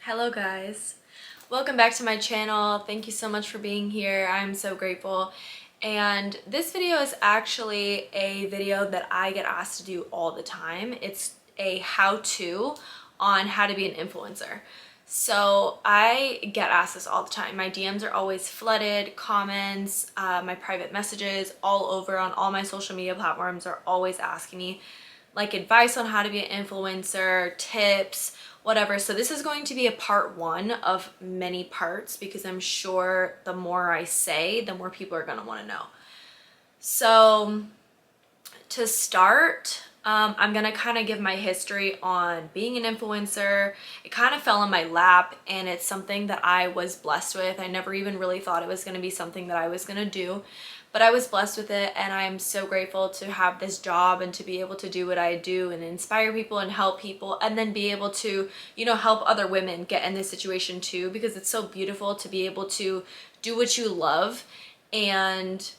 Hello guys, welcome back to my channel. Thank you so much for being here. I'm so grateful. And this video is actually a video that I get asked to do all the time. It's a how-to on how to be an influencer. So I get asked this all the time. My DMs are always flooded, comments, my private messages all over on all my social media platforms are always asking me like advice on how to be an influencer, tips, whatever. So this is going to be a part one of many parts because I'm sure the more I say, the more people are going to want to know. So to start, I'm going to kind of give my history on being an influencer. It kind of fell in my lap and it's something that I was blessed with. I never even really thought it was going to be something that I was going to do. But I was blessed with it and I'm so grateful to have this job and to be able to do what I do and inspire people and help people and then be able to, you know, help other women get in this situation too, because it's so beautiful to be able to do what you love and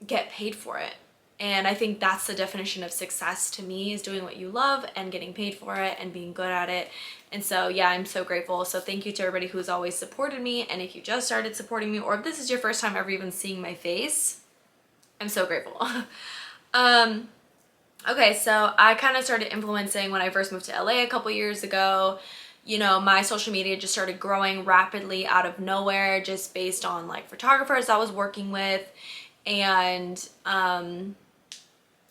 get paid for it. And I think that's the definition of success to me, is doing what you love and getting paid for it and being good at it. And so yeah, I'm so grateful. So thank you to everybody who's always supported me. And if you just started supporting me, or if this is your first time ever even seeing my face, I'm so grateful. Okay, so I kind of started influencing when I first moved to LA a couple years ago. You know, my social media just started growing rapidly out of nowhere, just based on like photographers I was working with. And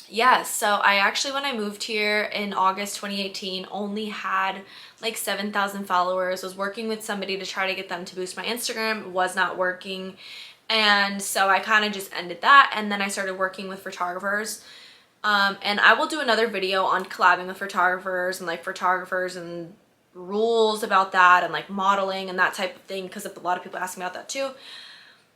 yeah, so I actually, when I moved here in August 2018, only had like 7,000 followers. Was working with somebody to try to get them to boost my Instagram. It was not working. And so I kind of just ended that. And then I started working with photographers. And I will do another video on collabing with photographers and rules about that and like modeling and that type of thing, because a lot of people ask me about that too.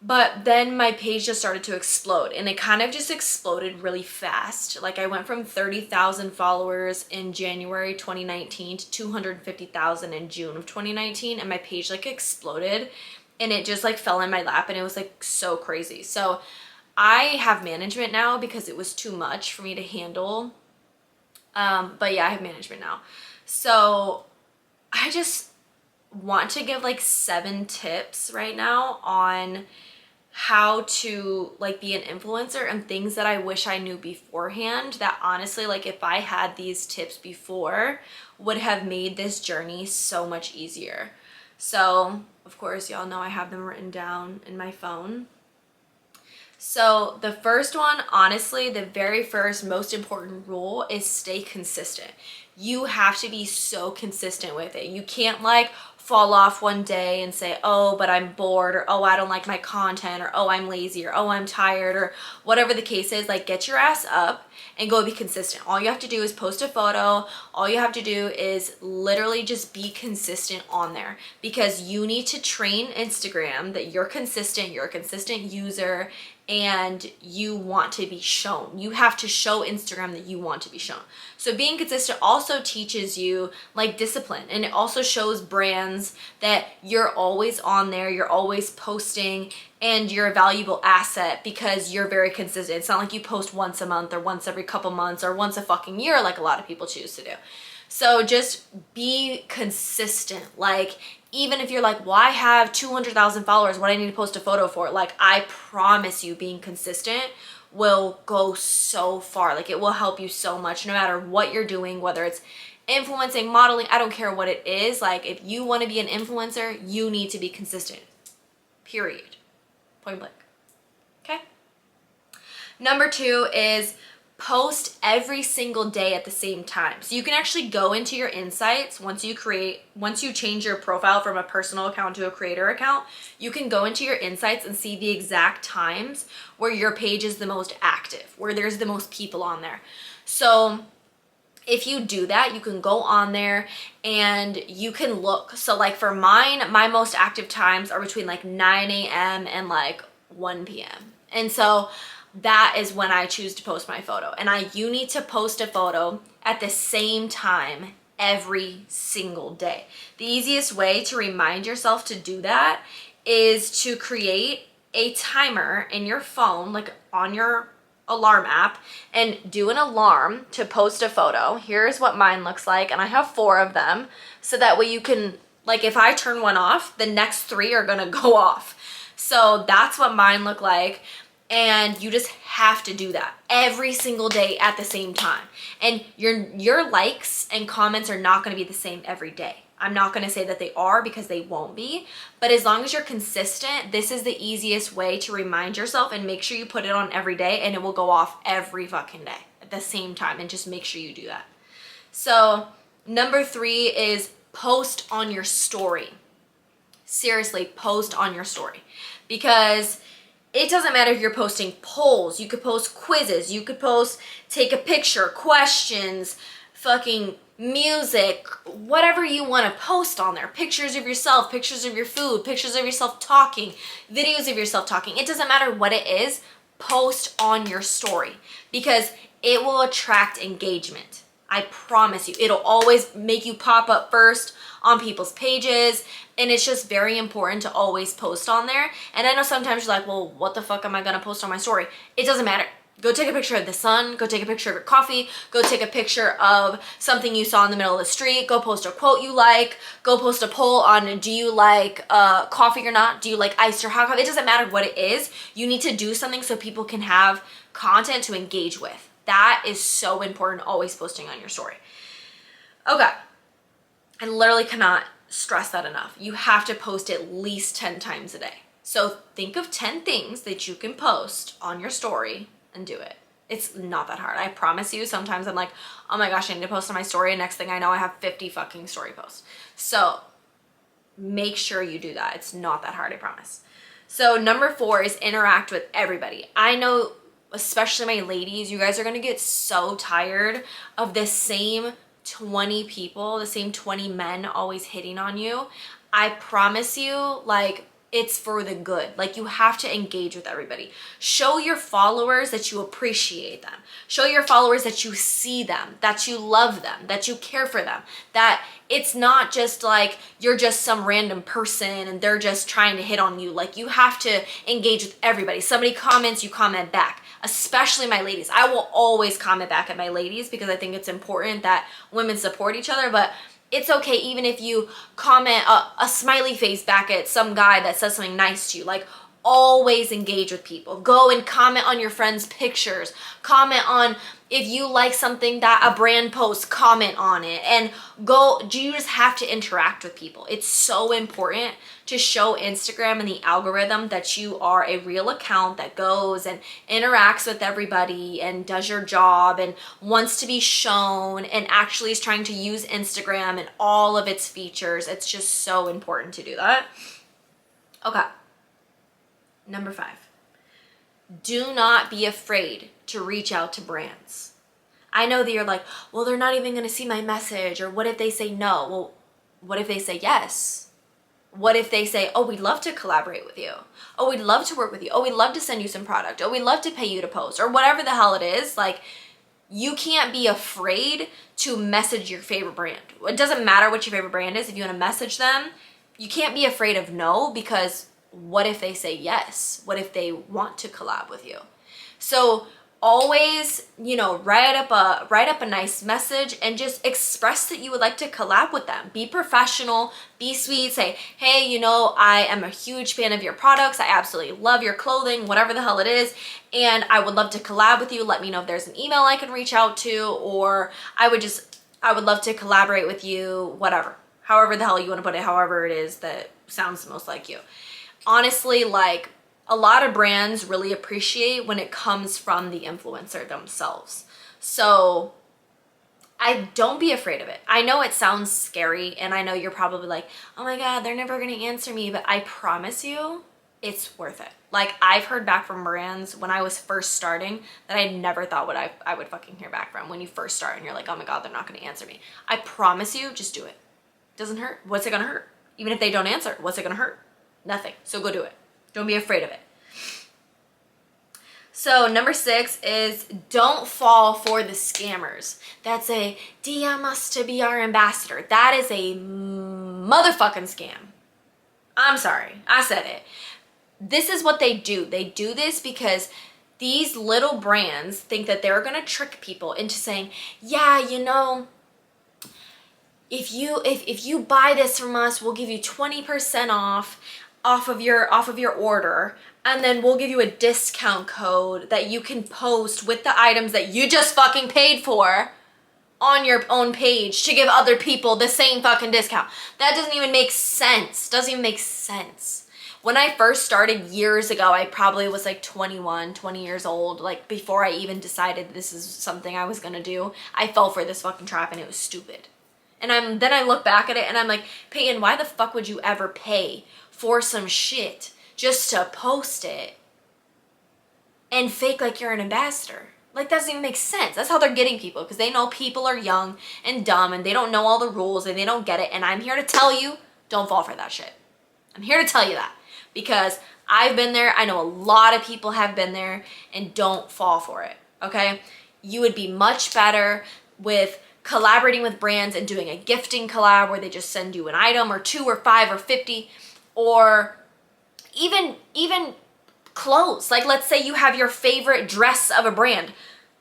But then my page just started to explode, and it kind of just exploded really fast. Like I went from 30,000 followers in January 2019 to 250,000 in June of 2019, and my page like exploded and it just like fell in my lap and it was like so crazy. So I have management now because it was too much for me to handle. But yeah, I have management now. So I just want to give like 7 tips right now on how to like be an influencer and things that I wish I knew beforehand, that honestly, like if I had these tips before, would have made this journey so much easier. So of course, y'all know I have them written down in my phone. So the first one, honestly, the very first most important rule is stay consistent. You have to be so consistent with it. You can't like fall off one day and say, oh, but I'm bored, or oh, I don't like my content, or oh, I'm lazy, or oh, I'm tired, or whatever the case is. Like, get your ass up and go be consistent. All you have to do is post a photo. All you have to do is literally just be consistent on there, because you need to train Instagram that you're consistent, you're a consistent user, and you want to be shown. You have to show Instagram that you want to be shown. So being consistent also teaches you like discipline, and it also shows brands that you're always on there, you're always posting, and you're a valuable asset because you're very consistent. It's not like you post once a month or once every couple months or once a fucking year like a lot of people choose to do. So just be consistent. Like, even if you're like, well, I have 200,000 followers, what do I need to post a photo for? Like, I promise you, being consistent will go so far. Like, it will help you so much no matter what you're doing, whether it's influencing, modeling, I don't care what it is. Like, if you want to be an influencer, you need to be consistent. Period. Point blank. Okay? Number 2 is post every single day at the same time. So you can actually go into your insights once you change your profile from a personal account to a creator account. You can go into your insights and see the exact times where your page is the most active, where there's the most people on there. So if you do that, you can go on there and you can look. So like for mine, my most active times are between like 9 a.m. and like 1 p.m. And so that is when I choose to post my photo. And you need to post a photo at the same time every single day. The easiest way to remind yourself to do that is to create a timer in your phone, like on your alarm app, and do an alarm to post a photo. Here's what mine looks like, and I have 4 of them, so that way you can Like if I turn one off, the next 3 are gonna go off. So that's what mine look like. And you just have to do that every single day at the same time. And your likes and comments are not gonna be the same every day. I'm not gonna say that they are, because they won't be, but as long as you're consistent, this is the easiest way to remind yourself, and make sure you put it on every day, and it will go off every fucking day at the same time, and just make sure you do that. So number 3 is post on your story. Seriously, post on your story, because it doesn't matter if you're posting polls, you could post quizzes, you could post take a picture, questions, fucking music, whatever you want to post on there. Pictures of yourself, pictures of your food, pictures of yourself talking, videos of yourself talking. It doesn't matter what it is, post on your story, because it will attract engagement. I promise you. It'll always make you pop up first on people's pages, and it's just very important to always post on there. And I know sometimes you're like, well, what the fuck am I gonna post on my story? It doesn't matter. Go take a picture of the sun, go take a picture of your coffee, go take a picture of something you saw in the middle of the street, go post a quote you like, go post a poll on, do you like coffee or not? Do you like iced or hot coffee? It doesn't matter what it is. You need to do something so people can have content to engage with. That is so important, always posting on your story. Okay, I literally cannot stress that enough. You have to post at least 10 times a day. So think of 10 things that you can post on your story and do it. It's not that hard. I promise you, sometimes I'm like, oh my gosh, I need to post on my story, and next thing I know, I have 50 fucking story posts. So make sure you do that. It's not that hard, I promise. So number 4 is interact with everybody. I know, especially my ladies, you guys are gonna get so tired of the same 20 people, the same 20 men always hitting on you. I promise you, like, it's for the good. Like, you have to engage with everybody. Show your followers that you appreciate them. Show your followers that you see them, that you love them, that you care for them, that it's not just like you're just some random person and they're just trying to hit on you. Like, you have to engage with everybody. Somebody comments, you comment back. Especially my ladies. I will always comment back at my ladies, because I think it's important that women support each other, but it's okay even if you comment a smiley face back at some guy that says something nice to you. Like, always engage with people. Go and comment on your friends' pictures. Comment on, if you like something that a brand posts, comment on it. And you just have to interact with people. It's so important to show Instagram and the algorithm that you are a real account that goes and interacts with everybody and does your job and wants to be shown and actually is trying to use Instagram and all of its features. It's just so important to do that. Okay. Number 5, do not be afraid to reach out to brands. I know that you're like, well, they're not even going to see my message, or what if they say no? Well, what if they say yes? What if they say, oh, we'd love to collaborate with you. Oh, we'd love to work with you. Oh, we'd love to send you some product. Oh, we'd love to pay you to post, or whatever the hell it is. Like, you can't be afraid to message your favorite brand. It doesn't matter what your favorite brand is. If you want to message them, you can't be afraid of no, because what if they say yes? What if they want to collab with you? So always, write up a nice message and just express that you would like to collab with them. Be professional, be sweet, say, hey, I am a huge fan of your products. I absolutely love your clothing, whatever the hell it is. And I would love to collab with you. Let me know if there's an email I can reach out to, or I would love to collaborate with you, whatever. However the hell you want to put it, however it is that sounds most like you. Honestly, like, a lot of brands really appreciate when it comes from the influencer themselves. So don't be afraid of it. I know it sounds scary, and I know you're probably like, oh my God, they're never going to answer me, but I promise you, it's worth it. Like, I've heard back from brands when I was first starting that I never thought I would fucking hear back from. When you first start and you're like, oh my God, they're not going to answer me. I promise you, just do it. Doesn't hurt. What's it going to hurt? Even if they don't answer, what's it going to hurt? Nothing. So go do it. Don't be afraid of it. So number 6 is don't fall for the scammers that say, DM us to be our ambassador. That is a motherfucking scam. I'm sorry. I said it. This is what they do. They do this because these little brands think that they're going to trick people into saying, yeah, if you buy this from us, we'll give you 20% off of your order, and then we'll give you a discount code that you can post with the items that you just fucking paid for on your own page to give other people the same fucking discount. That doesn't even make sense. Doesn't even make sense. When I first started years ago, I probably was like 21, 20 years old, like before I even decided this is something I was gonna do. I fell for this fucking trap and it was stupid. And then I look back at it and I'm like, Peyton, why the fuck would you ever pay for some shit just to post it and fake like you're an ambassador? Like, that doesn't even make sense. That's how they're getting people, because they know people are young and dumb and they don't know all the rules and they don't get it. And I'm here to tell you, don't fall for that shit. I'm here to tell you that, because I've been there. I know a lot of people have been there, and don't fall for it, okay? You would be much better with collaborating with brands and doing a gifting collab where they just send you an item or 2 or 5 or 50, or even clothes. Like, let's say you have your favorite dress of a brand.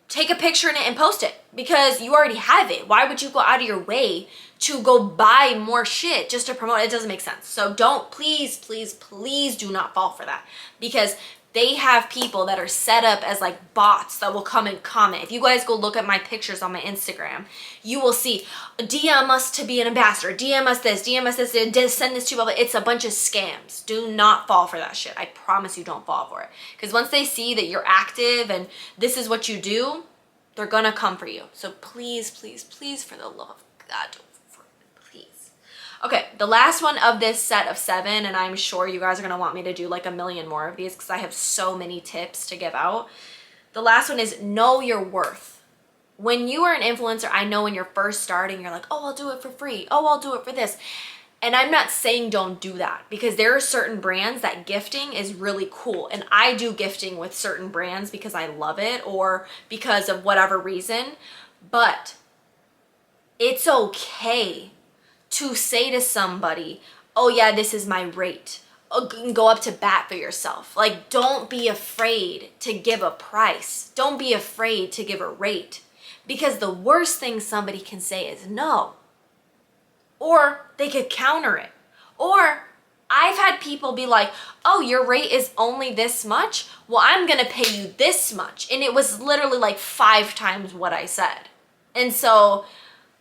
Take a picture in it and post it, because you already have it. Why would you go out of your way to go buy more shit just to promote it? It doesn't make sense. So don't, please do not fall for that, because they have people that are set up as like bots that will come and comment. If you guys go look at my pictures on my Instagram, you will see, DM us to be an ambassador, DM us this, send this to you. It's a bunch of scams. Do not fall for that shit. I promise you, don't fall for it. Because once they see that you're active and this is what you do, they're gonna come for you. So please, for the love of God, don't. Okay, the last one of this set of 7, and I'm sure you guys are going to want me to do like a million more of these because I have so many tips to give out. The last one is know your worth. When you are an influencer, I know when you're first starting, you're like, oh, I'll do it for free. Oh, I'll do it for this. And I'm not saying don't do that, because there are certain brands that gifting is really cool. And I do gifting with certain brands because I love it or because of whatever reason. But it's okay to say to somebody, oh yeah, this is my rate. Go up to bat for yourself. Like, don't be afraid to give a price. Don't be afraid to give a rate, because the worst thing somebody can say is no. Or they could counter it. Or I've had people be like, oh, your rate is only this much? Well, I'm gonna pay you this much. And it was literally like 5 times what I said. And so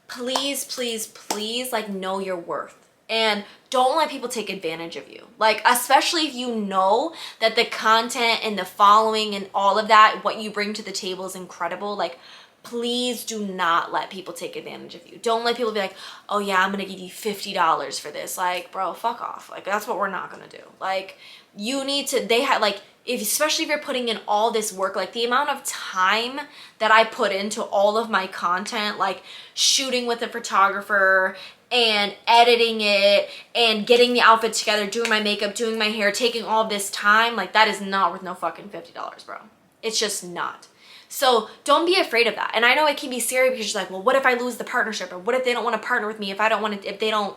please, like, know your worth, and don't let people take advantage of you. Like, especially if you know that the content and the following and all of that, what you bring to the table is incredible. Like, please do not let people take advantage of you. Don't let people be like, oh yeah, I'm gonna give you $50 for this. Like, bro, fuck off. Like, that's what we're not gonna do. Like, you need to, they have, like, especially if you're putting in all this work, like the amount of time that I put into all of my content, like shooting with a photographer and editing it and getting the outfit together, doing my makeup, doing my hair, taking all this time, like, that is not worth no fucking $50, bro. It's just not. So don't be afraid of that. And I know it can be scary because you're like, well, what if I lose the partnership? Or what if they don't want to partner with me? If they don't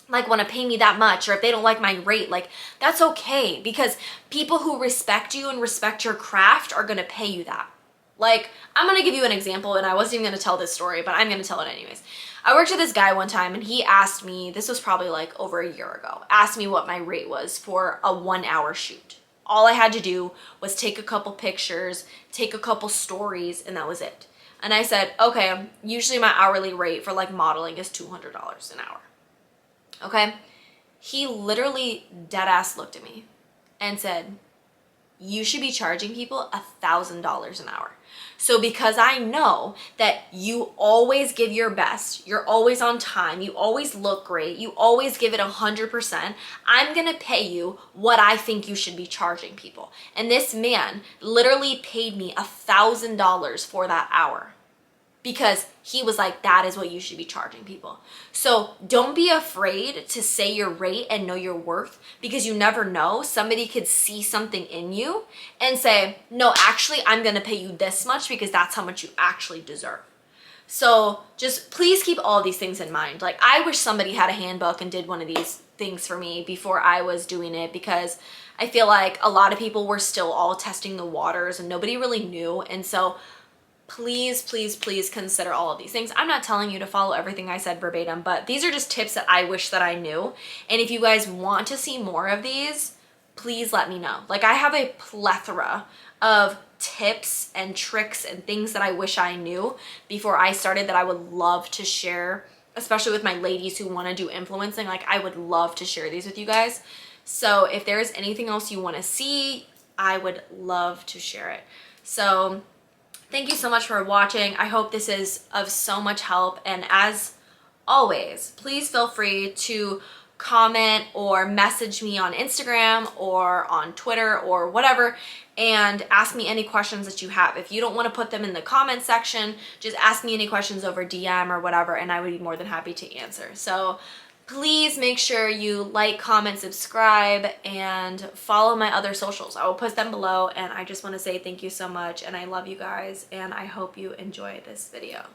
like want to pay me that much, or if they don't like my rate, like, that's okay, because people who respect you and respect your craft are going to pay you that. Like, I'm going to give you an example, and I wasn't even going to tell this story, but I'm going to tell it anyways. I worked with this guy one time, and he asked me, this was probably like over a year ago, asked me what my rate was for a 1-hour shoot. All I had to do was take a couple pictures, take a couple stories, and that was it. And I said, okay, usually my hourly rate for like modeling is $200 an hour. Okay, he literally dead ass looked at me and said, you should be charging people $1,000 an hour. So because I know that you always give your best, you're always on time, you always look great, you always give it 100%, I'm gonna pay you what I think you should be charging people. And this man literally paid me $1,000 for that hour, because he was like, that is what you should be charging people. So don't be afraid to say your rate and know your worth, because you never know. Somebody could see something in you and say, no, actually, I'm gonna pay you this much because that's how much you actually deserve. So just please keep all these things in mind. Like, I wish somebody had a handbook and did one of these things for me before I was doing it, because I feel like a lot of people were still all testing the waters and nobody really knew. And so please, please, please consider all of these things. I'm not telling you to follow everything I said verbatim, but these are just tips that I wish that I knew. And if you guys want to see more of these, please let me know. Like, I have a plethora of tips and tricks and things that I wish I knew before I started that I would love to share, especially with my ladies who want to do influencing. Like, I would love to share these with you guys. So if there's anything else you want to see, I would love to share it. So thank you so much for watching. I hope this is of so much help. And as always, please feel free to comment or message me on Instagram or on Twitter or whatever and ask me any questions that you have. If you don't want to put them in the comment section, just ask me any questions over DM or whatever, and I would be more than happy to answer. So please make sure you like, comment, subscribe, and follow my other socials. I will put them below, and I just want to say thank you so much, and I love you guys, and I hope you enjoy this video.